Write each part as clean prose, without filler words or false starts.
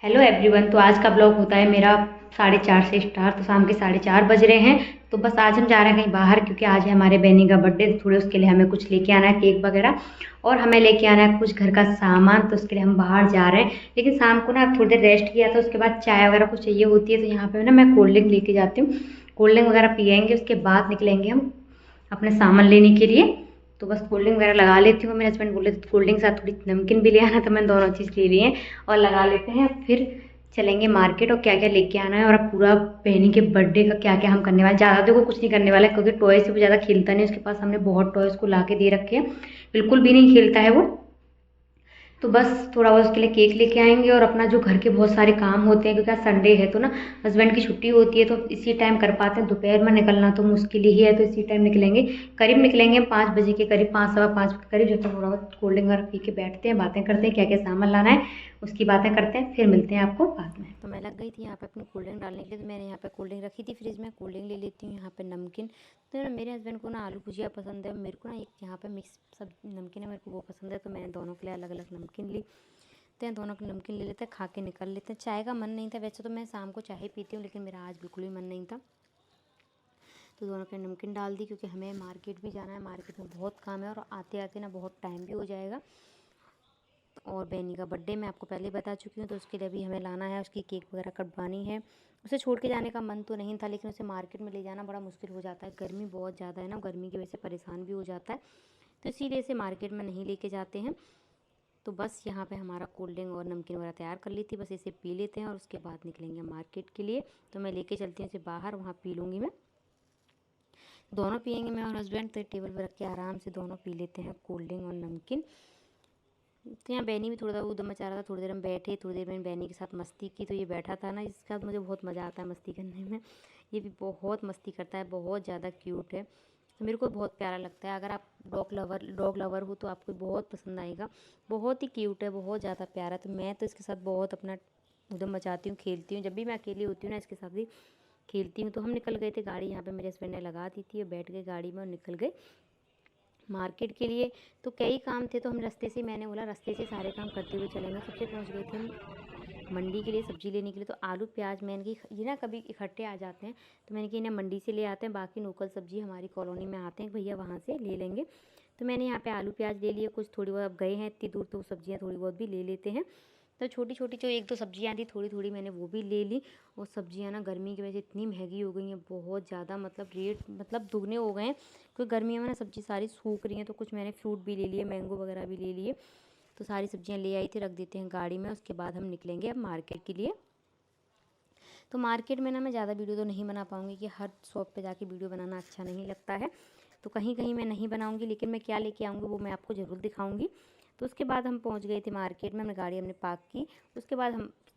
Hello everyone. तो आज का ब्लॉग होता है मेरा 4:30 से स्टार्ट। तो शाम के 4:30 बज रहे हैं। तो बस आज हम जा रहे हैं कहीं बाहर, क्योंकि आज है हमारे बहनी का बर्थडे। तो थोड़े उसके लिए हमें कुछ लेके आना है, केक वगैरह, और हमें लेके आना है कुछ घर का सामान। तो उसके लिए हम बाहर जा रहे हैं। लेकिन शाम को ना थोड़ी देर रेस्ट किया था, उसके बाद चाय वगैरह कुछ चाहिए होती है। तो यहाँ पे ना मैं कोल्ड ड्रिंक लेके जाती हूँ। कोल्ड ड्रिंक वगैरह पियेंगे, उसके बाद निकलेंगे हम अपने सामान लेने के लिए। तो बस कोल्ड ड्रिंक वगैरह लगा लेती हूँ। मेरे हस्बैंड बोले तो कोल्ड ड्रिंक के साथ थोड़ी नमकीन भी ले आना, तो मैंने दोनों चीज़ ले ली है और लगा लेते हैं। फिर चलेंगे मार्केट और क्या क्या लेके आना है, और अब पूरा बहनी के बर्थडे का क्या क्या हम करने वाले। ज़्यादा तो कुछ नहीं करने वाला है, क्योंकि टॉय से वो ज़्यादा खेलता नहीं। उसके पास हमने बहुत टॉयज़ को ला के दे रखे हैं, बिल्कुल भी नहीं खेलता है वो। तो बस थोड़ा बहुत उसके लिए केक लेके आएंगे, और अपना जो घर के बहुत सारे काम होते हैं, क्योंकि आज संडे है तो ना हस्बैंड की छुट्टी होती है, तो इसी टाइम कर पाते हैं। दोपहर में निकलना तो मुश्किल ही है, तो इसी टाइम निकलेंगे। करीब निकलेंगे 5 बजे के करीब, 5 सवा 5 के करीब। जब तक थोड़ा बहुत कोल्ड ड्रिंक वगैरह पी के बैठते हैं, बातें करते हैं क्या क्या सामान लाना है, उसकी बातें करते हैं। फिर मिलते हैं आपको बाद में। तो मैं लग गई थी यहाँ पे अपनी कोल्ड ड्रिंक डालने के लिए। तो मैंने यहाँ पे कोल्ड ड्रिंक रखी थी फ्रिज में, कोल्ड ड्रिंक ले लेती हूँ। यहाँ पे नमकीन, तो ना मेरे हस्बैंड को ना आलू भुजिया पसंद है, मेरे को ना एक यहाँ पे मिक्स सब नमकीन है, मेरे को वो पसंद है। तो मैंने दोनों के लिए अलग अलग नमकीन ली। तो हैं दोनों के नमकीन ले लेते हैं, खा के निकल लेते हैं। चाय का मन नहीं था, वैसे तो मैं शाम को चाय पीती हूँ, लेकिन मेरा आज बिल्कुल भी मन नहीं था। तो दोनों के नमकीन डाल दी, क्योंकि हमें मार्केट भी जाना है। मार्केट में बहुत काम है और आते आते ना बहुत टाइम भी हो जाएगा। और बहनी का बर्थडे मैं आपको पहले बता चुकी हूँ, तो उसके लिए अभी हमें लाना है, उसकी केक वगैरह कटवानी है। उसे छोड़ के जाने का मन तो नहीं था, लेकिन उसे मार्केट में ले जाना बड़ा मुश्किल हो जाता है। गर्मी बहुत ज़्यादा है ना, गर्मी की वजह से परेशान भी हो जाता है। तो इसीलिए से मार्केट में नहीं लेके जाते हैं। तो बस यहाँ पे हमारा कोल्ड ड्रिंक और नमकीन वगैरह तैयार कर ली थी, बस इसे पी लेते हैं और उसके बाद निकलेंगे मार्केट के लिए। तो मैं लेके चलती हूँ इसे बाहर, वहाँ पी लूँगी मैं। दोनों पियेंगे, मैं और हस्बैंड। तो टेबल पर रख के आराम से दोनों पी लेते हैं कोल्ड ड्रिंक और नमकीन। तो यहाँ बैनी भी थोड़ा सा उधम मचा रहा था। थोड़ी देर हम बैठे, थोड़ी देर मैंने बैनी के साथ मस्ती की। तो ये बैठा था ना, इसके साथ मुझे बहुत मज़ा आता है मस्ती करने में। ये भी बहुत मस्ती करता है, बहुत ज़्यादा क्यूट है। तो मेरे को बहुत प्यारा लगता है। अगर आप डॉग लवर हो तो आपको बहुत पसंद आएगा। बहुत ही क्यूट है, बहुत ज़्यादा प्यारा। तो मैं तो इसके साथ बहुत अपना उधम मचाती हूँ, खेलती हूँ। जब भी मैं अकेली होती हूँ ना, इसके साथ भी खेलती हूँ। तो हम निकल गए थे, गाड़ी यहाँ पे मेरे हस्बैंड ने लगा दी थी, और बैठ गए गाड़ी में और निकल गए मार्केट के लिए। तो कई काम थे, तो हम रास्ते से, मैंने बोला रास्ते से सारे काम करते हुए चलेंगे। सबसे पहुंच गए थे हम मंडी के लिए सब्ज़ी लेने के लिए। तो आलू प्याज मैंने कि ये ना कभी इकट्ठे आ जाते हैं, तो मैंने कि इन्हें मंडी से ले आते हैं। बाकी लोकल सब्ज़ी हमारी कॉलोनी में आते हैं, भैया वहाँ से ले लेंगे। तो मैंने यहाँ पे आलू प्याज ले लिए। कुछ थोड़ी बहुत, अब गए हैं इतनी दूर तो सब्ज़ियाँ थोड़ी बहुत भी ले लेते हैं। तो छोटी छोटी जो एक दो सब्ज़ियाँ थी, थोड़ी थोड़ी मैंने वो भी ले ली। और सब्ज़ियाँ ना गर्मी की वजह से इतनी महंगी हो गई हैं, बहुत ज़्यादा, मतलब रेट मतलब दुगने हो गए हैं। क्योंकि गर्मियों में ना सब्ज़ी सारी सूख रही हैं। तो कुछ मैंने फ्रूट भी ले लिए, मैंगो वगैरह भी ले लिए। तो सारी सब्ज़ियाँ ले आई थी, रख देते हैं गाड़ी में। उसके बाद हम निकलेंगे अब मार्केट के लिए। तो मार्केट में ना मैं ज़्यादा वीडियो तो नहीं बना पाऊँगी, कि हर शॉप पे जाके वीडियो बनाना अच्छा नहीं लगता है। तो कहीं कहीं मैं नहीं बनाऊँगी, लेकिन मैं क्या लेके आऊँगी वो मैं आपको ज़रूर दिखाऊँगी। तो उसके बाद हम पहुँच गए थे मार्केट में, हमने गाड़ी हमने पार्क की। उसके बाद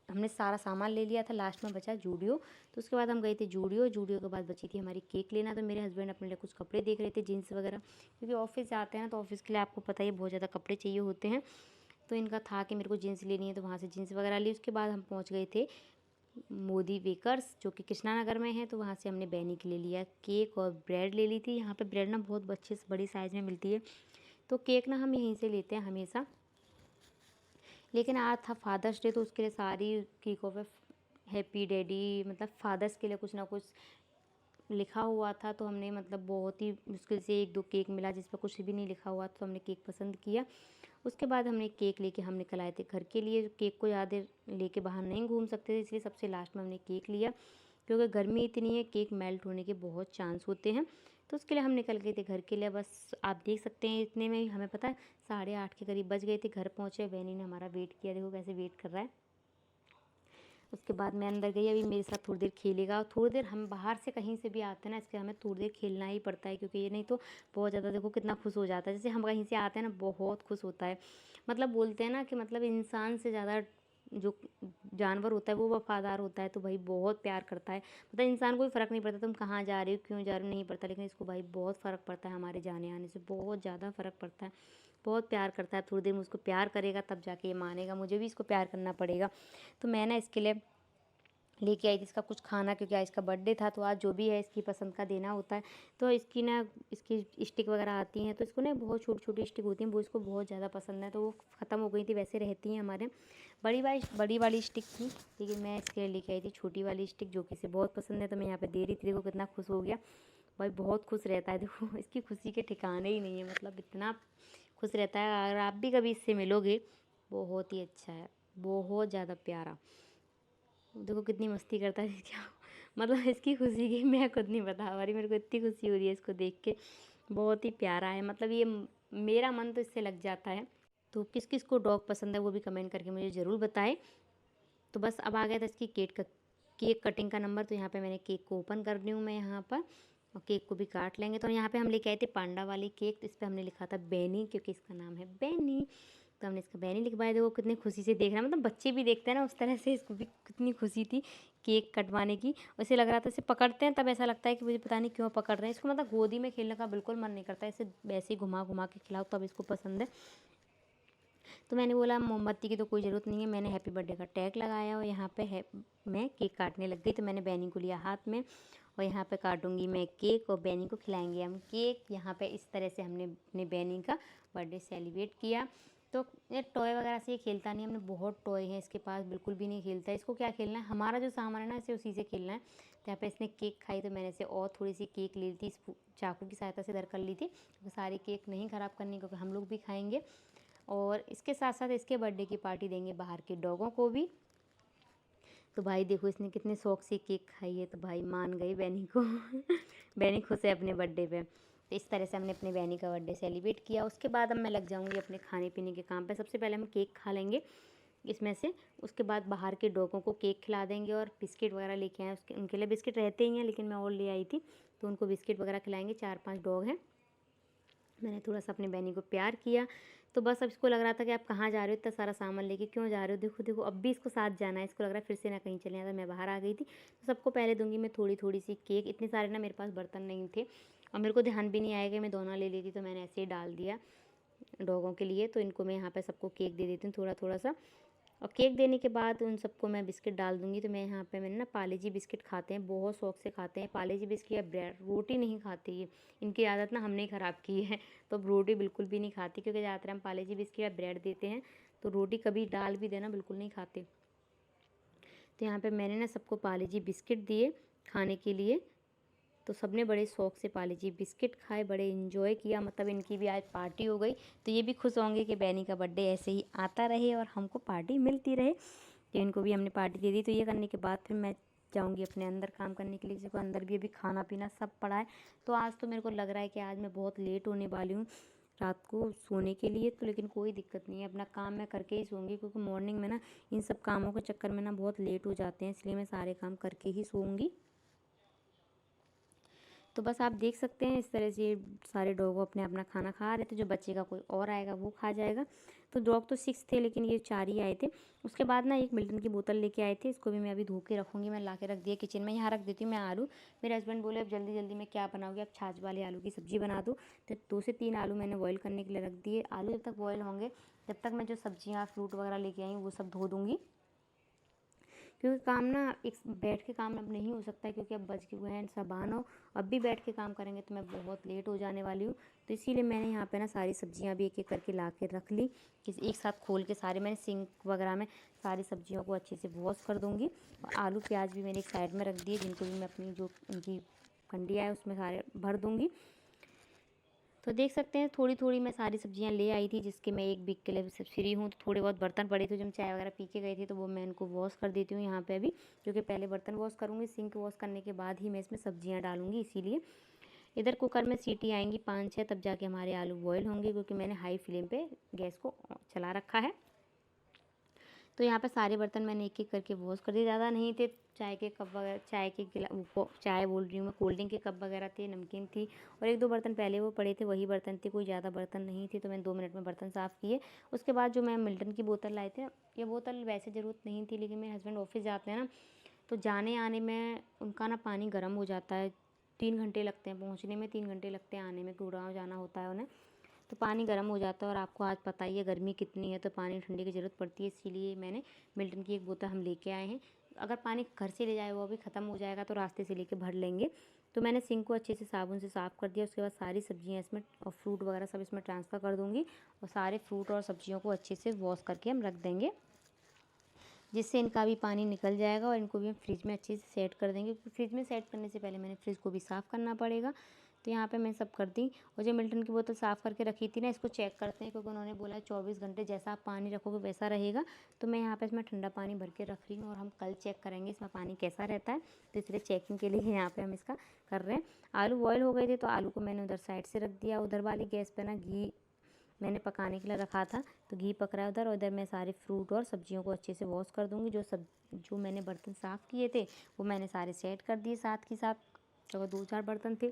हमने सारा सामान ले लिया था, लास्ट में बचा जूडियो। तो उसके बाद हम गए थे जूडियो। जूडियो के बाद बची थी हमारी केक लेना। तो मेरे हस्बैंड अपने लिए कुछ कपड़े देख रहे थे, जीन्स वगैरह, क्योंकि ऑफिस जाते हैं ना, तो ऑफिस के लिए आपको पता ही है बहुत ज़्यादा कपड़े चाहिए होते हैं। तो इनका था कि मेरे को जीन्स लेनी है, तो वहाँ से जीन्स वगैरह ली। उसके बाद हम पहुँच गए थे मोदी बेकर्स, जो कि कृष्णा नगर में है। तो वहाँ से हमने बैनी के लिए लिया केक और ब्रेड ले ली थी। यहाँ पे ब्रेड ना बहुत अच्छे से बड़ी साइज़ में मिलती है। तो केक ना हम यहीं से लेते हैं हमेशा। लेकिन आज था फादर्स डे, तो उसके लिए सारी केकों पे हैप्पी डैडी, मतलब फादर्स के लिए कुछ ना कुछ लिखा हुआ था। तो हमने मतलब बहुत ही मुश्किल से एक दो केक मिला जिस पर कुछ भी नहीं लिखा हुआ, तो हमने केक पसंद किया। उसके बाद हमने केक लेके हम निकल आए थे घर के लिए। केक को ज़्यादा देर लेके बाहर नहीं घूम सकते थे, इसलिए सबसे लास्ट में हमने केक लिया, क्योंकि गर्मी इतनी है, केक मेल्ट होने के बहुत चांस होते हैं। तो उसके लिए हम निकल गए थे घर के लिए। बस आप देख सकते हैं, इतने में ही हमें पता है 8:30 के करीब बज गए थे। घर पहुँचे, वैनी ने हमारा वेट किया, देखो कैसे वेट कर रहा है। उसके बाद मैं अंदर गई, अभी मेरे साथ थोड़ी देर खेलेगा। और थोड़ी देर हम बाहर से कहीं से भी आते हैं ना, इसके हमें थोड़ी देर खेलना ही पड़ता है, क्योंकि ये नहीं तो बहुत ज़्यादा, देखो कितना खुश हो जाता है। जैसे हम कहीं से आते हैं ना, बहुत खुश होता है। मतलब बोलते हैं ना कि मतलब इंसान से ज़्यादा जो जानवर होता है वो वफादार होता है। तो भाई बहुत प्यार करता है। मतलब इंसान को भी फ़र्क नहीं पड़ता तुम कहाँ जा रही हो, क्यों जा रही हो, नहीं पड़ता। लेकिन इसको भाई बहुत फ़र्क पड़ता है, हमारे जाने आने से बहुत ज़्यादा फ़र्क पड़ता है। बहुत प्यार करता है। थोड़ी देर में उसको प्यार करेगा तब जाके ये मानेगा, मुझे भी इसको प्यार करना पड़ेगा। तो मैं ना इसके लिए लेके आई थी इसका कुछ खाना, क्योंकि आज इसका बर्थडे था, तो आज जो भी है इसकी पसंद का देना होता है। तो इसकी ना इसकी स्टिक वगैरह आती हैं, तो इसको ना बहुत छोटी छोटी स्टिक होती हैं, वो इसको बहुत ज़्यादा पसंद है, तो वो ख़त्म हो गई थी, वैसे रहती हैं हमारे। बड़ी वाली स्टिक थी, लेकिन मैं इसके लिए लेके आई थी छोटी वाली स्टिक, जो कि इसे बहुत पसंद है, तो मैं यहाँ पर दे रही थी। देखो कितना खुश हो गया भाई, बहुत खुश रहता है। देखो इसकी खुशी के ठिकाने ही नहीं है, मतलब इतना खुश रहता है। अगर आप भी कभी इससे मिलोगे, बहुत ही अच्छा है, बहुत ज़्यादा प्यारा। देखो कितनी मस्ती करता है क्या, मतलब इसकी खुशी की मैं खुद नहीं बता पा रही, मेरे को इतनी खुशी हो रही है इसको देख के। बहुत ही प्यारा है, मतलब ये मेरा मन तो इससे लग जाता है। तो किस किस को डॉग पसंद है वो भी कमेंट करके मुझे ज़रूर बताएं। तो बस अब आ गया था इसकी केक कटिंग का नंबर, तो यहाँ पे मैंने केक को ओपन कर रही हूँ मैं यहाँ पर, और केक को भी काट लेंगे। तो यहाँ पे हम लेके आए थे पांडा वाली केक, तो इस पर हमने लिखा था बैनी, क्योंकि इसका नाम है बैनी, तो हमने इसका बैनी लिखवाया। देखो कितनी खुशी से देख रहा है, मतलब बच्चे भी देखते हैं ना उस तरह से, इसको भी कितनी खुशी थी केक कटवाने की। वैसे लग रहा था इसे पकड़ते हैं तब ऐसा लगता है कि मुझे पता नहीं क्यों पकड़ रहे हैं इसको, मतलब गोदी में खेलने का बिल्कुल मन नहीं करता, इसे वैसे ही घुमा घुमा के खिलाओ तब इसको पसंद है। तो मैंने बोला मोमबत्ती की तो कोई ज़रूरत नहीं है, मैंने हैप्पी बर्थडे का टैग लगाया और यहाँ पे है मैं केक काटने लग गई। तो मैंने बैनी को लिया हाथ में और यहाँ पे काटूंगी मैं केक और बैनी को खिलाएंगे हम केक। यहाँ पे इस तरह से हमने अपने बैनी का बर्थडे सेलिब्रेट किया। तो ये टॉय वगैरह से ये खेलता नहीं, हमने बहुत टॉय है इसके पास, बिल्कुल भी नहीं खेलता। इसको क्या खेलना है, हमारा जो सामान है ना इसे उसी से खेलना है। तो यहाँ पे इसने केक खाई, तो मैंने इसे और थोड़ी सी केक ले ली थी, चाकू की सहायता से दर कर ली थी, तो सारी केक नहीं ख़राब करनी क्योंकि हम लोग भी खाएंगे। और इसके साथ साथ इसके बर्थडे की पार्टी देंगे बाहर के डॉगों को भी। तो भाई देखो इसने कितने शौक से केक खाई है, तो भाई मान गई बैनी को बैनी खुश है अपने बर्थडे पे। तो इस तरह से हमने अपने बैनी का बर्थडे सेलिब्रेट किया। उसके बाद अब मैं लग जाऊंगी अपने खाने पीने के काम पे। सबसे पहले हम केक खा लेंगे इसमें से, उसके बाद बाहर के डॉगों को केक खिला देंगे और बिस्किट वगैरह लेके आए, उसके उनके लिए बिस्किट रहते ही हैं, लेकिन मैं और ले आई थी, तो उनको बिस्किट वगैरह खिलाएंगे। 4-5 डॉग हैं, मैंने थोड़ा सा अपने बैनी को प्यार किया। तो बस अब इसको लग रहा था कि आप कहाँ जा रहे हो, इतना सारा सामान लेके क्यों जा रहे हो, देखो देखो अब भी इसको साथ जाना है, इसको लग रहा है फिर से ना कहीं चले जाता। मैं बाहर आ गई थी, तो सबको पहले दूंगी मैं थोड़ी थोड़ी सी केक। इतने सारे ना मेरे पास बर्तन नहीं थे और मेरे को ध्यान भी नहीं आया कि मैं दोनों ले लेती, तो मैंने ऐसे ही डाल दिया डॉगों के लिए। तो इनको मैं यहाँ पर सबको केक दे देती हूँ थोड़ा थोड़ा सा। और केक देने के बाद उन सबको मैं बिस्किट डाल दूँगी। तो मैं यहाँ पे मैंने ना पार्ले जी बिस्किट खाते हैं, बहुत शौक से खाते हैं पार्ले जी बिस्किट या ब्रेड, रोटी नहीं खाती है, इनकी आदत ना हमने ही ख़राब की है। तो अब रोटी बिल्कुल भी नहीं खाती, क्योंकि ज़्यादातर हम पार्ले जी बिस्किट या ब्रेड देते हैं, तो रोटी कभी डाल भी देना बिल्कुल नहीं खाते। तो यहाँ पर मैंने ना सबको पार्ले जी बिस्किट दिए खाने के लिए। तो सबने बड़े शौक से पार्ले जी बिस्किट खाए, बड़े इन्जॉय किया, मतलब इनकी भी आज पार्टी हो गई। तो ये भी खुश होंगे कि बैनी का बर्थडे ऐसे ही आता रहे और हमको पार्टी मिलती रहे। तो इनको भी हमने पार्टी दे दी। तो ये करने के बाद फिर मैं जाऊंगी अपने अंदर काम करने के लिए, जिसको अंदर भी अभी खाना पीना सब पड़ा है। तो आज तो मेरे को लग रहा है कि आज मैं बहुत लेट होने वाली हूँ रात को सोने के लिए। तो लेकिन कोई दिक्कत नहीं है, अपना काम मैं करके ही सोऊंगी, क्योंकि मॉर्निंग में ना इन सब कामों के चक्कर में ना बहुत लेट हो जाते हैं, इसलिए मैं सारे काम करके ही सोऊंगी। तो बस आप देख सकते हैं इस तरह से ये सारे डॉग अपने अपना खाना खा रहे थे, जो बच्चे का कोई और आएगा वो खा जाएगा। तो डॉग तो 6 थे, लेकिन ये 4 ही आए थे। उसके बाद ना एक मिल्टन की बोतल लेके आए थे, इसको भी मैं अभी धो के रखूँगी। मैं ला के रख दिया किचन में, यहाँ रख देती हूँ मैं आलू। मेरे हस्बैंड बोले अब जल्दी जल्दी में क्या बनाओगे, अब छाछ वाले आलू की सब्ज़ी बना दो। तो 2 से 3 आलू मैंने बॉयल करने के लिए रख दिए। आलू जब तक बॉयल होंगे, जब तक मैं जो सब्जियाँ फ्रूट वगैरह लेके आई हूँ वो सब धो दूँगी, क्योंकि काम ना एक बैठ के काम अब नहीं हो सकता है, क्योंकि अब बज के हुए हैं साबान हो। अब भी बैठ के काम करेंगे तो मैं बहुत लेट हो जाने वाली हूँ। तो इसीलिए मैंने यहाँ पे ना सारी सब्जियाँ भी एक एक करके ला के रख ली, कि एक साथ खोल के सारे मैंने सिंक वगैरह में सारी सब्जियों को अच्छे से वॉश कर दूँगी। और आलू प्याज भी मैंने एक साइड में रख दिए, जिनको भी मैं अपनी जो उनकी कंडिया है उसमें सारे भर दूँगी। तो देख सकते हैं थोड़ी थोड़ी मैं सारी सब्जियां ले आई थी, जिसके मैं एक वीक के लिए सब फ्री हूँ। तो थोड़े बहुत बर्तन पड़े थे, जब चाय वगैरह पी के गई थी, तो वो मैं इनको वॉश कर देती हूँ यहाँ पे अभी, क्योंकि पहले बर्तन वॉश करूँगी, सिंक वॉश करने के बाद ही मैं इसमें सब्जियाँ डालूँगी। इसीलिए इधर कुकर में सीटी आएंगी 5-6, तब जाके हमारे आलू बॉयल होंगे, क्योंकि मैंने हाई फ्लेम पर गैस को चला रखा है। तो यहाँ पे सारे बर्तन मैंने एक एक करके वॉश कर दिए, ज़्यादा नहीं थे। चाय के कप वगैरह, चाय के चाय बोल रही हूँ मैं, कोल्ड ड्रिंक के कप वगैरह थे, नमकीन थी, और 1-2 बर्तन पहले वो पड़े थे, वही बर्तन थे, कोई ज़्यादा बर्तन नहीं थे। तो मैंने 2 मिनट में बर्तन साफ़ किए। उसके बाद जो मैं मिल्टन की बोतल लाए थे, ये बोतल वैसे ज़रूरत नहीं थी, लेकिन मेरे हस्बैंड ऑफिस जाते हैं ना, तो जाने आने में उनका ना पानी गर्म हो जाता है। 3 घंटे लगते हैं पहुँचने में, 3 घंटे लगते हैं आने में, गुड़गाँव जाना होता है उन्हें। तो पानी गर्म हो जाता है, और आपको आज पता ही है गर्मी कितनी है, तो पानी ठंडे की ज़रूरत पड़ती है। इसीलिए मैंने मिल्टन की एक बोतल हम लेके आए हैं, अगर पानी घर से ले जाए वो भी ख़त्म हो जाएगा तो रास्ते से लेके भर लेंगे। तो मैंने सिंक को अच्छे से साबुन से साफ़ कर दिया। उसके बाद सारी सब्जियां इसमें और फ्रूट वगैरह सब इसमें ट्रांसफ़र कर दूँगी और सारे फ्रूट और सब्जियों को अच्छे से वॉश करके हम रख देंगे, जिससे इनका भी पानी निकल जाएगा और इनको भी हम फ्रिज में अच्छे से सेट कर देंगे। क्योंकि फ्रिज में सेट करने से पहले मैंने फ्रिज को भी साफ़ करना पड़ेगा। तो यहाँ पे मैं सब कर दी। और जो मिल्टन की बोतल साफ़ करके रखी थी ना, इसको चेक करते हैं क्योंकि उन्होंने बोला 24 घंटे जैसा आप पानी रखोगे वैसा रहेगा। तो मैं यहाँ पे इसमें ठंडा पानी भर के रख रही हूँ और हम कल चेक करेंगे इसमें पानी कैसा रहता है। तो इसलिए चेकिंग के लिए यहाँ पर हम इसका कर रहे हैं। आलू बॉयल हो गए थे तो आलू को मैंने उधर साइड से रख दिया। उधर वाली गैस पर ना घी मैंने पकाने के लिए रखा था, तो घी पक रहा है उधर। और इधर मैं सारे फ्रूट और सब्जियों को अच्छे से वॉश कर दूँगी। जो मैंने बर्तन साफ़ किए थे वो मैंने सारे सेट कर दिए साथ के साथ। तो 2-4 बर्तन थे।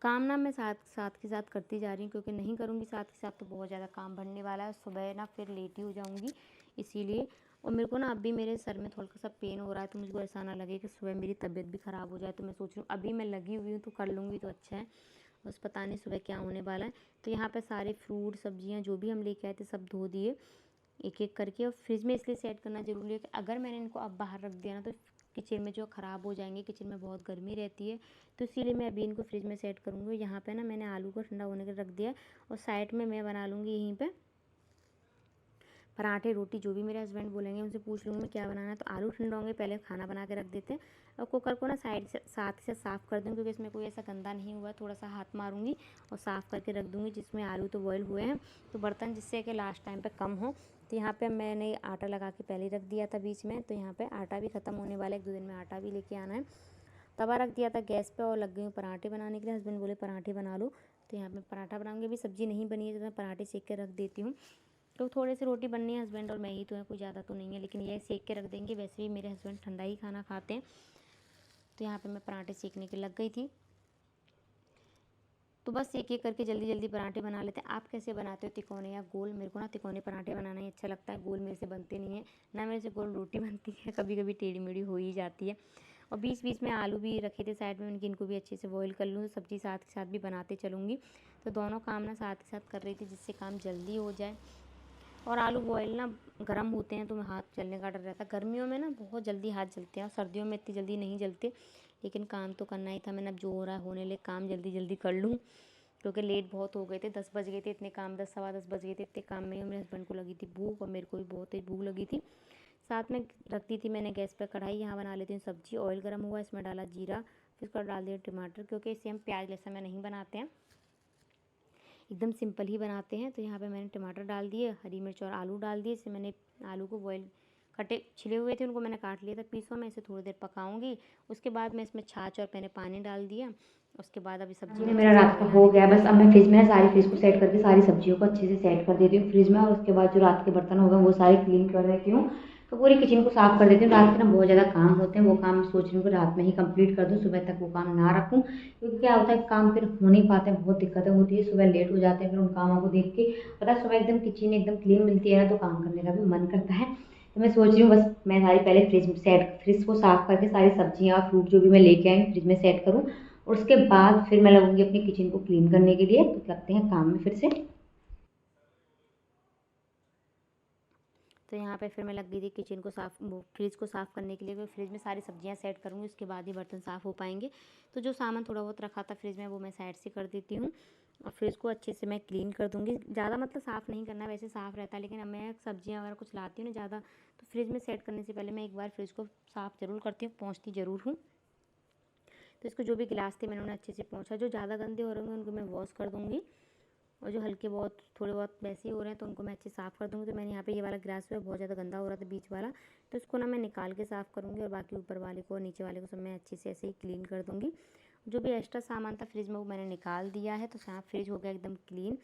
काम ना मैं साथ के साथ करती जा रही हूँ, क्योंकि नहीं करूँगी साथ के साथ तो बहुत ज़्यादा काम बढ़ने वाला है। सुबह ना फिर लेट ही हो जाऊँगी इसीलिए। और मेरे को ना अभी मेरे सर में थोड़ा सा पेन हो रहा है, तो मुझको ऐसा ना लगे कि सुबह मेरी तबीयत भी ख़राब हो जाए। तो मैं सोच रही हूँ अभी मैं लगी हुई हूँ तो कर लूँगी तो अच्छा है, बस पता नहीं सुबह क्या होने वाला है। तो यहाँ पे सारे फ्रूट सब्जियाँ जो भी हम लेके आए थे सब धो दिए एक एक करके। और फ्रिज में इसलिए सेट करना ज़रूरी है कि अगर मैंने इनको अब बाहर रख दिया ना तो किचन में जो ख़राब हो जाएंगे। किचन में बहुत गर्मी रहती है, तो इसीलिए मैं अभी इनको फ्रिज में सेट करूँगी। यहाँ पे ना मैंने आलू को ठंडा होने के रख दिया और साइड में मैं बना लूँगी यहीं पे पराठे रोटी। जो भी मेरे हस्बैंड बोलेंगे उनसे पूछ लूँगी मैं क्या बनाना है। तो आलू ठंडा होंगे पहले खाना बना के रख देते हैं। और कुकर को ना साइड से साथ से साफ़ कर दूँगी, क्योंकि इसमें कोई ऐसा गंदा नहीं हुआ है। थोड़ा सा हाथ मारूँगी और साफ़ करके रख दूँगी, जिसमें आलू तो बॉयल हुए हैं। तो बर्तन जिससे कि लास्ट टाइम पे कम हो। तो यहाँ पे मैंने आटा लगा के पहले रख दिया था बीच में। तो यहाँ पे आटा भी ख़त्म होने वाला है, 1-2 दिन में आटा भी लेके आना है। तवा रख दिया था गैस पे और लग गई हूँ पराठे बनाने के लिए। हस्बैंड बोले पराठे बना लो, तो यहाँ पे पराठा बनाऊँगी। अभी सब्ज़ी नहीं बनी है तो मैं पराठे सेक के रख देती हूँ। तो थोड़े से रोटी बननी है, हस्बैंड और मैं ही तो है, कोई ज़्यादा तो नहीं है, लेकिन ये सेक के रख देंगे। वैसे भी मेरे हस्बैंड ठंडा ही खाना खाते हैं। तो यहाँ पे मैं पराठे सेकने के लग गई थी। तो बस एक एक करके जल्दी जल्दी पराठे बना लेते हैं। आप कैसे बनाते हो, तिकोने या गोल? मेरे को ना तिकोने पराठे बनाना ही अच्छा लगता है, गोल मेरे से बनते नहीं है, ना मेरे से गोल रोटी बनती है, कभी कभी टेढ़ी मेढ़ी हो ही जाती है। और बीच बीच में आलू भी रखे थे साइड में, उनकी इनको भी अच्छे से बॉईल कर लूँ। तो सब्ज़ी साथ के साथ भी बनाते चलूँगी। तो दोनों काम ना साथ के साथ कर रही थी, जिससे काम जल्दी हो जाए। और आलू बॉयल ना गर्म होते हैं तो हाथ जलने का डर रहता है। गर्मियों में ना बहुत जल्दी हाथ जलते हैं और सर्दियों में इतनी जल्दी नहीं जलते। लेकिन काम तो करना ही था, मैंने अब जो हो रहा है होने ले, काम जल्दी जल्दी कर लूँ, क्योंकि लेट बहुत हो गए थे। 10 बज गए थे, इतने काम 10 सवा 10 बज गए थे इतने काम में। मेरे हस्बैंड को लगी थी भूख और मेरे को भी बहुत तेज भूख लगी थी। साथ में रख दी थी मैंने गैस पर कढ़ाई। यहाँ बना लेती हूँ सब्ज़ी। ऑयल गर्म हुआ, इसमें डाला जीरा, फिर उसका डाल दिया टमाटर, क्योंकि इसे हम प्याज लहसुन में नहीं बनाते हैं, एकदम सिंपल ही बनाते हैं। तो यहाँ पे मैंने टमाटर डाल दिए, हरी मिर्च और आलू डाल दिए। इसे मैंने आलू को बॉयल कटे छिले हुए थे, उनको मैंने काट लिया था पीसों में। इसे थोड़ी देर पकाऊंगी। उसके बाद मैं इसमें छाछ और मैंने पानी डाल दिया। उसके बाद अभी सब्जी मेरा रात का हो गया। बस अब मैं फ्रिज में ना सारी फ्रिज को सेट करके सारी सब्जियों को अच्छे से सेट कर देती हूँ फ्रिज में। और उसके बाद जो रात के बर्तन हो गए वो सारे क्लीन कर देती हूँ। तो पूरी किचन को साफ़ कर देती हूँ। रात के ना बहुत ज़्यादा काम होते हैं, वो काम सोच रही हूँ कि रात में ही कंप्लीट कर दूँ, सुबह तक वो काम ना रखूँ। क्योंकि क्या होता है काम फिर हो नहीं पाते हैं, बहुत दिक्कतें होती है, सुबह लेट हो जाते हैं। फिर उन कामों को देख के पता है सुबह एकदम किचन एकदम क्लीन मिलती है ना, तो काम करने का भी मन करता है। तो मैं सोच रही हूँ बस मैं सारी पहले फ्रिज को साफ़ करके सारी सब्जियाँ और फ्रूट जो भी मैं लेके आई फ्रिज में सेट करूँ। और उसके बाद फिर मैं लगूंगी अपनी किचन को क्लीन करने के लिए। तो लगते हैं काम में फिर से। तो यहाँ पे फिर मैं लग गई थी किचन को फ्रिज को साफ़ करने के लिए, क्योंकि फ्रिज में सारी सब्जियां सेट करूँगी, उसके बाद ही बर्तन साफ़ हो पाएंगे। तो जो सामान थोड़ा बहुत रखा था फ्रिज में वो मैं साइड से कर देती हूँ और फ्रिज को अच्छे से मैं क्लीन कर दूँगी। ज़्यादा मतलब साफ़ नहीं करना, वैसे साफ़ रहता है, लेकिन अब मैं सब्जियाँ वगैरह कुछ लाती हूँ ना ज़्यादा, तो फ्रिज में सेट करने से पहले मैं एक बार फ्रिज को साफ़ ज़रूर करती हूँ, पोंछती ज़रूर हूँ। तो इसको जो भी गिलास थे मैंने उन्हें अच्छे से पोंछा। जो ज़्यादा गंदे हो रहे होंगे उनको मैं वॉश कर दूँगी, और जो हल्के बहुत थोड़े बहुत वैसे ही हो रहे हैं तो उनको मैं अच्छे साफ़ कर दूँगी। तो मैंने यहाँ पे ये वाला गिलास है बहुत ज़्यादा गंदा हो रहा था बीच वाला, तो इसको ना मैं निकाल के साफ़ करूँगी। और बाकी ऊपर वाले को नीचे वाले को सब मैं अच्छे से ऐसे ही क्लीन कर दूँगी। जो भी एक्स्ट्रा सामान था फ्रिज में वो मैंने निकाल दिया है। तो साफ फ्रिज हो गया एकदम क्लीन।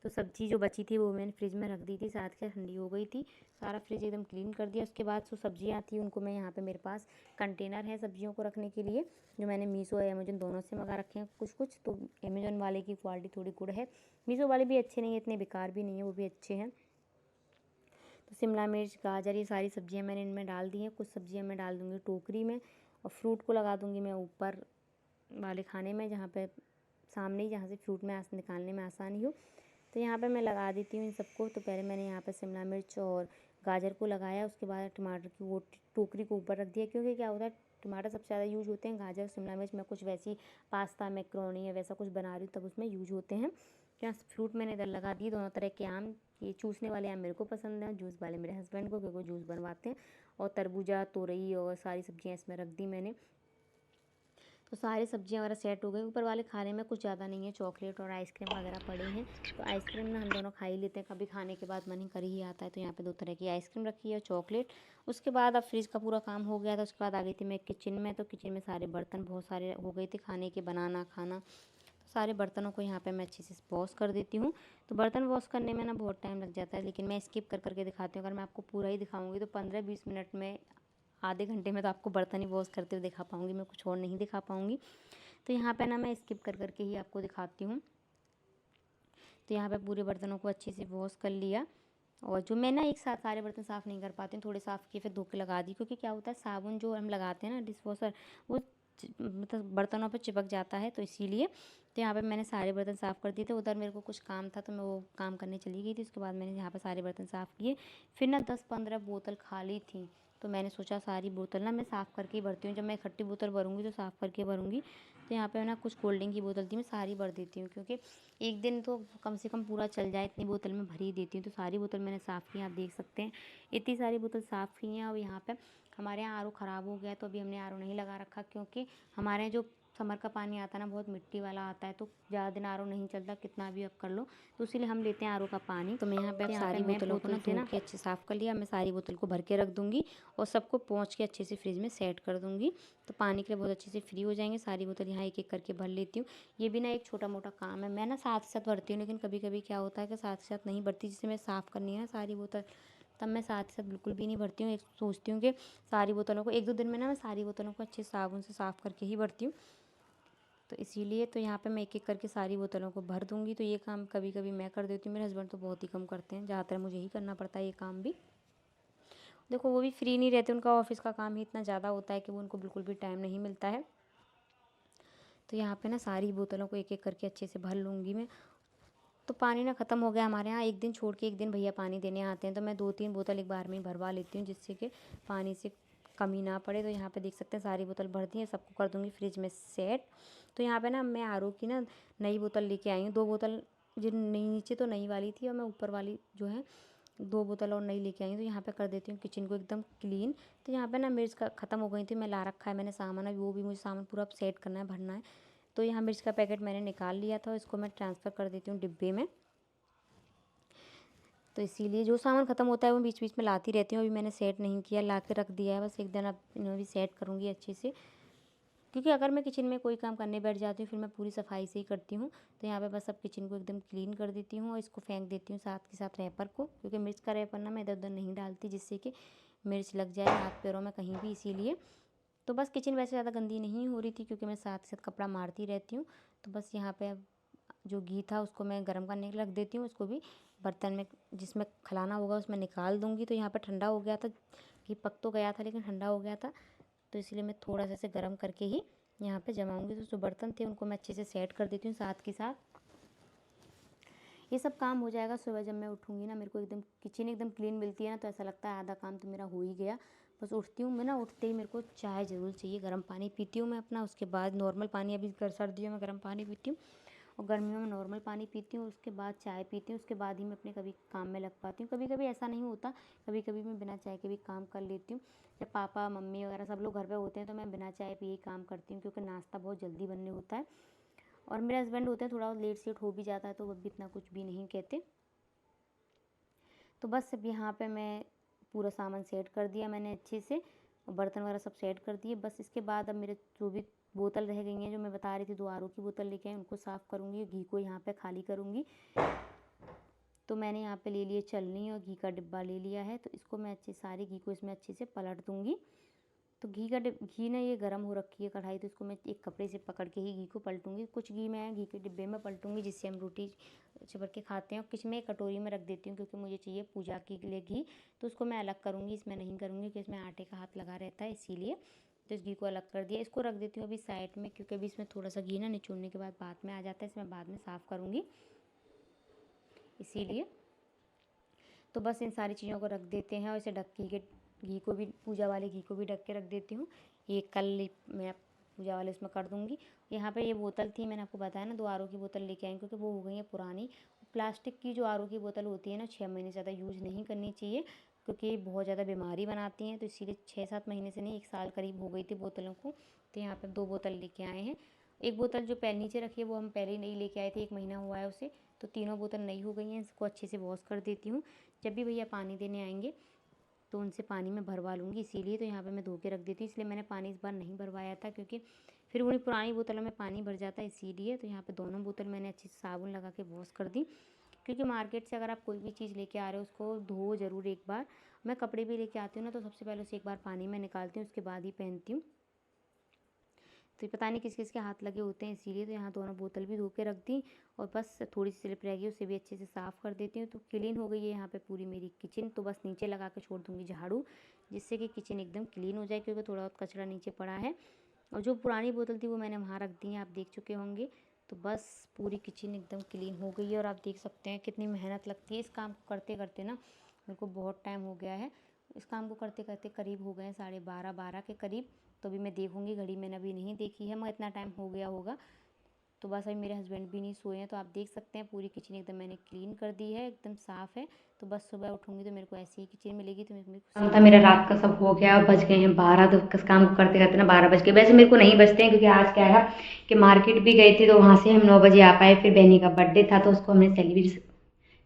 तो सब्ज़ी जो बची थी वो मैंने फ्रिज में रख दी थी, साथ के ठंडी हो गई थी। सारा फ्रिज एकदम क्लीन कर दिया। उसके बाद जो सब्जियाँ थी उनको मैं यहाँ पे मेरे पास कंटेनर है सब्जियों को रखने के लिए, जो मैंने मीशो या अमेजन दोनों से मंगा रखे हैं कुछ कुछ। तो अमेजन वाले की क्वालिटी थोड़ी गुड है, मीशो वाले भी अच्छे नहीं है, इतने बेकार भी नहीं है, वो भी अच्छे हैं। तो शिमला मिर्च गाजर ये सारी सब्जियां मैंने इनमें डाल दी हैं। कुछ सब्जियां मैं डाल दूँगी टोकरी में, और फ्रूट को लगा दूँगी मैं ऊपर वाले खाने में, जहाँ पे सामने ही, जहाँ से फ्रूट में निकालने में आसानी हो। तो यहाँ पे मैं लगा देती हूँ इन सबको। तो पहले मैंने यहाँ पे शिमला मिर्च और गाजर को लगाया, उसके बाद टमाटर की वो टोकरी को ऊपर रख दिया, क्योंकि क्या होता है टमाटर सबसे ज़्यादा यूज होते हैं, गाजर शिमला मिर्च मैं कुछ वैसी पास्ता मैक्रोनी या वैसा कुछ बना रही हूँ तब उसमें यूज होते हैं। यहाँ फ्रूट मैंने इधर लगा दिए, दोनों तरह के आम। ये चूसने वाले आम मेरे को पसंद हैं, जूस वाले मेरे हस्बैंड को, क्योंकि वो जूस बनवाते हैं। और तरबूजा, तोरई और सारी सब्जियाँ इसमें रख दी मैंने। तो सारी सब्जियां वगैरह सेट हो गई। ऊपर वाले खाने में कुछ ज़्यादा नहीं है, चॉकलेट और आइसक्रीम वगैरह पड़े हैं। तो आइसक्रीम ना हम दोनों खा ही लेते हैं, कभी खाने के बाद मन ही कर ही आता है। तो यहाँ पे 2 तरह की आइसक्रीम रखी है, चॉकलेट। उसके बाद अब फ्रिज का पूरा काम हो गया था। उसके बाद आ गई थी मैं किचन में। तो किचन में सारे बर्तन बहुत सारे हो गए थे खाने के, बनाना खाना। तो सारे बर्तनों को यहाँ पे मैं अच्छे से वॉश कर देती हूँ। तो बर्तन वॉश करने में ना बहुत टाइम लग जाता है, लेकिन मैं स्किप कर करके दिखाती हूँ। अगर मैं आपको पूरा ही दिखाऊंगी तो 15-20 मिनट में, आधे घंटे में तो आपको बर्तन ही वॉश करते हुए दिखा पाऊँगी, मैं कुछ और नहीं दिखा पाऊँगी। तो यहाँ पे ना मैं स्किप कर करके ही आपको दिखाती हूँ। तो यहाँ पे पूरे बर्तनों को अच्छे से वॉश कर लिया। और जो मैं ना एक साथ सारे बर्तन साफ़ नहीं कर पाती हूँ, थोड़े साफ़ किए फिर धो के लगा दी, क्योंकि क्या होता है साबुन जो हम लगाते हैं ना डिश वॉशर, वो मतलब बर्तनों पे चिपक जाता है, तो इसीलिए। तो यहाँ पे मैंने सारे बर्तन साफ़ कर दिए थे। उधर मेरे को कुछ काम था तो मैं वो काम करने चली गई थी। उसके बाद मैंने यहाँ पे सारे बर्तन साफ़ किए। फिर ना 10-15 बोतल खाली थी, तो मैंने सोचा सारी बोतल ना मैं साफ़ करके ही भरती हूँ। जब मैं इकट्ठी बोतल भरूँगी तो साफ़ करके भरूँगी। तो यहाँ पे ना कुछ कोल्ड ड्रिंक की बोतल थी, मैं सारी भर देती हूँ, क्योंकि एक दिन तो कम से कम पूरा चल जाए, इतनी बोतल मैं भर ही देती हूँ। तो सारी बोतल मैंने साफ़ की, आप देख सकते हैं इतनी सारी बोतल साफ़ की हैं। और यहाँ पे हमारे यहाँ आर ओ ख़राब हो गया, तो अभी हमने आर ओ नहीं लगा रखा, क्योंकि हमारे यहाँ जो समर का पानी आता है ना बहुत मिट्टी वाला आता है, तो ज़्यादा दिन आर ओ नहीं चलता, कितना भी आप कर लो। तो इसीलिए हम लेते हैं आर ओ का पानी। तो मैं यहाँ पे सारी बोतलों को धो के अच्छे साफ़ कर लिया। मैं सारी बोतल को भर के रख दूँगी और सबको पोंछ के अच्छे से फ्रिज में सेट कर दूँगी। तो पानी के लिए बहुत अच्छे से फ्री हो जाएंगे। सारी बोतल यहाँ एक एक करके भर लेती हूँ। ये भी ना एक छोटा मोटा काम है, मैं ना साथ साथ भरती हूँ, लेकिन कभी कभी क्या होता है कि साथ साथ नहीं भरती। जिससे मैं साफ़ करनी है ना सारी बोतल, तब मैं साथ साथ बिल्कुल भी नहीं भरती हूँ। एक सोचती हूँ कि सारी बोतलों को 1-2 दिन में ना मैं सारी बोतलों को अच्छे साबुन से साफ़ करके ही भरती हूँ। तो इसीलिए तो यहाँ पे मैं एक एक करके सारी बोतलों को भर दूँगी। तो ये काम कभी कभी मैं कर देती हूँ, मेरे हस्बैंड तो बहुत ही कम करते हैं, ज़्यादातर मुझे ही करना पड़ता है ये काम भी। देखो वो भी फ्री नहीं रहते, उनका ऑफिस का काम ही इतना ज़्यादा होता है कि वो उनको बिल्कुल भी टाइम नहीं मिलता है। तो यहाँ पे ना सारी बोतलों को एक एक करके अच्छे से भर लूँगी मैं। तो पानी ना ख़त्म हो गया हमारे यहाँ, एक दिन छोड़ के एक दिन भैया पानी देने आते हैं, तो मैं 2-3 बोतल एक बार में ही भरवा लेती हूँ, जिससे कि पानी से कमी ना पड़े। तो यहाँ पे देख सकते हैं सारी बोतल भर दी है, सबको कर दूँगी फ्रिज में सेट। तो यहाँ पे ना मैं आर ओ की ना नई बोतल लेके आई हूँ, 2 बोतल जो नीचे तो नई वाली थी, और मैं ऊपर वाली जो है 2 बोतल और नई लेके आई हूँ। तो यहाँ पे कर देती हूँ किचन को एकदम क्लीन। तो यहाँ पे ना मिर्च का ख़त्म हो गई थी, मैं ला रखा है मैंने सामान, अभी वो भी मुझे सामान पूरा सेट करना है, भरना है। तो यहाँ मिर्च का पैकेट मैंने निकाल लिया था, इसको मैं ट्रांसफ़र कर देती हूँ डिब्बे में। तो इसीलिए जो सामान ख़त्म होता है वो बीच बीच में लाती रहती हूँ। अभी मैंने सेट नहीं किया, ला के रख दिया है, बस एक दिन अब इन्हें भी सेट करूँगी अच्छे से, क्योंकि अगर मैं किचन में कोई काम करने बैठ जाती हूँ फिर मैं पूरी सफाई से ही करती हूँ। तो यहाँ पे बस अब किचन को एकदम क्लीन कर देती हूँ और इसको फेंक देती हूँ साथ के साथ रैपर को, क्योंकि मिर्च का रैपर ना मैं इधर उधर नहीं डालती, जिससे कि मिर्च लग जाए हाथ पैरों में कहीं भी, इसीलिए। तो बस किचन वैसे ज़्यादा गंदी नहीं हो रही थी, क्योंकि मैं साथ साथ कपड़ा मारती रहती हूँ। तो बस यहाँ पे अब जो घी था उसको मैं गर्म करने के लिए रख देती हूँ, उसको भी बर्तन में जिसमें खिलाना होगा उसमें निकाल दूँगी। तो यहाँ पे ठंडा हो गया था, घी पक तो गया था लेकिन ठंडा हो गया था, तो इसलिए मैं थोड़ा सा इसे गर्म करके ही यहाँ पे जमाऊँगी। तो जो बर्तन थे उनको मैं अच्छे से सेट कर देती हूँ साथ के साथ। ये सब काम हो जाएगा सुबह जब मैं उठूँगी ना, मेरे को एकदम किचन एकदम क्लीन मिलती है ना, तो ऐसा लगता है आधा काम तो मेरा हो ही गया। बस उठती हूँ मैं ना, उठते ही मेरे को चाय ज़रूर चाहिए, गर्म पानी पीती हूँ मैं अपना। उसके बाद नॉर्मल पानी, अभी सर्दियों में गर्म पानी पीती हूँ और गर्मियों में नॉर्मल पानी पीती हूँ। उसके बाद चाय पीती हूँ, उसके बाद ही मैं अपने कभी काम में लग पाती हूँ। कभी कभी ऐसा नहीं होता, कभी कभी मैं बिना चाय के भी काम कर लेती हूँ। जब पापा मम्मी वगैरह सब लोग घर पे होते हैं तो मैं बिना चाय पिए ही काम करती हूँ, क्योंकि नाश्ता बहुत जल्दी बनने होता है। और मेरे हस्बैंड होते हैं, थोड़ा लेट सेट हो भी जाता है तो वो भी इतना कुछ भी नहीं कहते। तो बस अब यहाँ पे मैं पूरा सामान सेट कर दिया मैंने अच्छे से, बर्तन वगैरह सब सेट कर दिए। बस इसके बाद अब मेरे जो भी बोतल रह गई हैं, जो मैं बता रही थी 2 आर ओ की बोतल लेके आई, उनको साफ़ करूँगी, घी को यहाँ पे खाली करूँगी। तो मैंने यहाँ पे ले लिए छलनी और घी का डिब्बा ले लिया है, तो इसको मैं अच्छे सारे घी को इसमें अच्छे से पलट दूँगी। तो घी ना ये गर्म हो रखी है कढ़ाई, तो इसको मैं एक कपड़े से पकड़ के ही घी को पलटूँगी। कुछ घी मैं घी के डिब्बे में पलटूँगी, जिससे हम रोटी चिपक के खाते हैं, और कुछ मैं एक कटोरी में रख देती हूँ, क्योंकि मुझे चाहिए पूजा के लिए घी। तो उसको मैं अलग करूँगी, इसमें नहीं करूँगी, क्योंकि इसमें आटे का हाथ लगा रहता है, इसीलिए। तो इस घी को अलग कर दिया, इसको रख देती हूँ अभी साइड में, क्योंकि अभी इसमें थोड़ा सा घी ना निचोड़ने के बाद में आ जाता है, इसमें बाद में साफ़ करूँगी, इसीलिए। तो बस इन सारी चीज़ों को रख देते हैं और इसे ढक के घी को भी, पूजा वाले घी को भी ढक के रख देती हूँ। ये कल मैं पूजा वाले उसमें कर दूँगी। यहाँ पे ये बोतल थी, मैंने आपको बताया ना 2 आरओ की बोतल लेके आई क्योंकि वो हो गई है पुरानी। प्लास्टिक की जो आरओ की बोतल होती है ना 6 महीने से ज़्यादा यूज़ नहीं करनी चाहिए क्योंकि बहुत ज़्यादा बीमारी बनाती हैं, तो इसीलिए 6-7 महीने से नहीं, 1 साल करीब हो गई थी बोतलों को। तो यहाँ पे 2 बोतल लेके आए हैं। एक बोतल जो पहले नीचे रखी है वो हम पहले ही नहीं लेके आए थे, 1 महीना हुआ है उसे, तो तीनों बोतल नई हो गई हैं। इसको अच्छे से वॉश कर देती हूँ। जब भी भैया पानी देने आएंगे तो उनसे पानी में भरवा लूँगी, इसीलिए तो यहाँ पे मैं धो के रख देती हूँ। इसलिए मैंने पानी इस बार नहीं भरवाया था क्योंकि फिर उन्हीं पुरानी बोतलों में पानी भर जाता है, इसीलिए। तो यहाँ पे दोनों बोतल मैंने अच्छे से साबुन लगा के वॉश कर दी क्योंकि मार्केट से अगर आप कोई भी चीज़ लेके आ रहे हो उसको धो ज़रूर एक बार। मैं कपड़े भी लेके आती हूँ ना तो सबसे पहले उसे एक बार पानी में निकालती हूँ, उसके बाद ही पहनती हूँ। तो पता नहीं किस किस के हाथ लगे होते हैं, इसीलिए। तो यहाँ दोनों बोतल भी धो के रख दी और बस थोड़ी सी स्लिप रह गई, उसे भी अच्छे से साफ़ कर देती हूँ। तो क्लीन हो गई है यहाँ पे पूरी मेरी किचन। तो बस नीचे लगा के छोड़ दूँगी झाड़ू, जिससे कि किचन एकदम क्लीन हो जाए क्योंकि थोड़ा बहुत कचरा नीचे पड़ा है। और जो पुरानी बोतल थी वो मैंने वहाँ रख दी है, आप देख चुके होंगे। तो बस पूरी किचन एकदम क्लीन हो गई है और आप देख सकते हैं कितनी मेहनत लगती है इस काम को करते करते ना। मेरे को बहुत टाइम हो गया है इस काम को करते करते, करीब हो गए हैं 12:30 के करीब। तो अभी मैं देखूँगी घड़ी, मैंने अभी नहीं देखी है, मगर इतना टाइम हो गया होगा। तो बस अभी मेरे हस्बैंड भी नहीं सोए हैं, तो आप देख सकते हैं पूरी किचन एकदम मैंने क्लीन कर दी है, एकदम साफ़ है। तो बस सुबह उठूँगी तो मेरे को ऐसी ही किचन मिलेगी, तो मेरे को था मेरा रात का सब हो गया, बज गए हैं 12। तो किस काम को करते करते ना 12 बज गए। वैसे मेरे को नहीं बजते हैं क्योंकि आज क्या है कि मार्केट भी गए थे तो वहाँ से हम 9 बजे आ पाए। फिर बहनी का बर्थडे था तो उसको हमने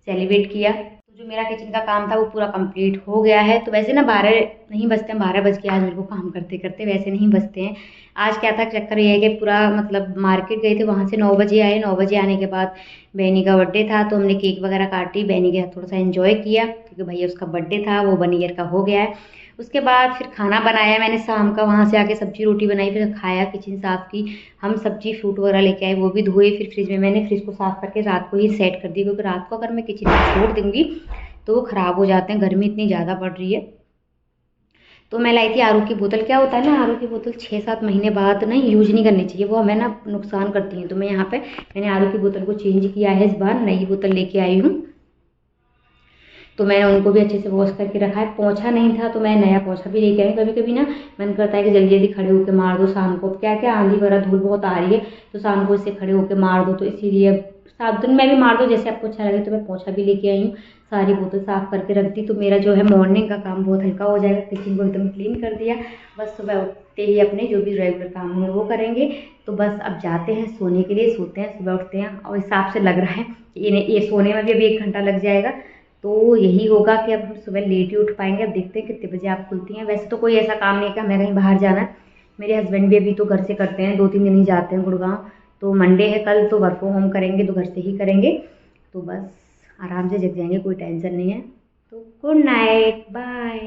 सेलिब्रेट किया। तो जो मेरा किचन का काम था वो पूरा कंप्लीट हो गया है। तो वैसे ना 12 नहीं बजते हैं, 12 बज के आज मेरे को काम करते करते वैसे नहीं बजते हैं। आज क्या था, चक्कर ये है कि पूरा मतलब मार्केट गए थे, वहाँ से 9 बजे आए। 9 बजे आने के बाद बहनी का बर्थडे था तो हमने केक वगैरह काटी, बहनी के साथ थोड़ा सा एंजॉय किया क्योंकि भैया उसका बर्थडे था, वो 1 ईयर का हो गया है। उसके बाद फिर खाना बनाया मैंने शाम का, वहाँ से आके सब्जी रोटी बनाई, फिर खाया, किचन साफ़ की। हम सब्जी फ्रूट वगैरह लेके आए, वो भी धोए। फिर फ्रिज में मैंने फ्रिज को साफ़ करके रात को ही सेट कर दी क्योंकि रात को अगर मैं किचन में छोड़ दूँगी तो वो ख़राब हो जाते हैं, गर्मी इतनी ज़्यादा पड़ रही है। तो मैं लाई थी आरओ की बोतल। क्या होता है ना, आरओ की बोतल 6-7 महीने बाद नहीं यूज नहीं करनी चाहिए, वो हमें ना नुकसान करती हैं। तो मैं यहाँ पे मैंने आरओ की बोतल को चेंज किया है, इस बार नई बोतल लेके आई हूँ। तो मैंने उनको भी अच्छे से वॉश करके रखा है। पोंछा नहीं था तो मैं नया पोंछा भी लेके आई। कभी कभी ना मन करता है कि जल्दी जल्दी खड़े होकर मार दो शाम को, क्या क्या आंधी भरा धूल बहुत आ रही है तो शाम को इससे खड़े होकर मार दो। तो इसीलिए सात दिन में भी मार दो, जैसे आपको अच्छा लगे। तो मैं पोंछा भी लेके आई हूँ, सारी बोतल साफ़ करके रख दी। तो मेरा जो है मॉर्निंग का काम बहुत हल्का हो जाएगा। किचन को एकदम क्लीन कर दिया, बस सुबह उठते ही अपने जो भी रेगुलर काम है वो करेंगे। तो बस अब जाते हैं सोने के लिए, सोते हैं, सुबह उठते हैं। और हिसाब से लग रहा है कि ये सोने में भी अभी 1 घंटा लग जाएगा। तो यही होगा कि अब हम सुबह लेट ही उठ पाएंगे। अब देखते हैं कितने बजे आप खुलती हैं। वैसे तो कोई ऐसा काम नहीं है कि हमें कहीं बाहर जाना है, मेरे हस्बैंड भी अभी तो घर से करते हैं, 2-3 दिन ही जाते हैं गुड़गांव। तो मंडे है कल, तो वर्क फ्रॉम होम करेंगे तो घर से ही करेंगे। तो बस आराम से जग जाएंगे, कोई टेंशन नहीं है। तो गुड नाइट, बाय।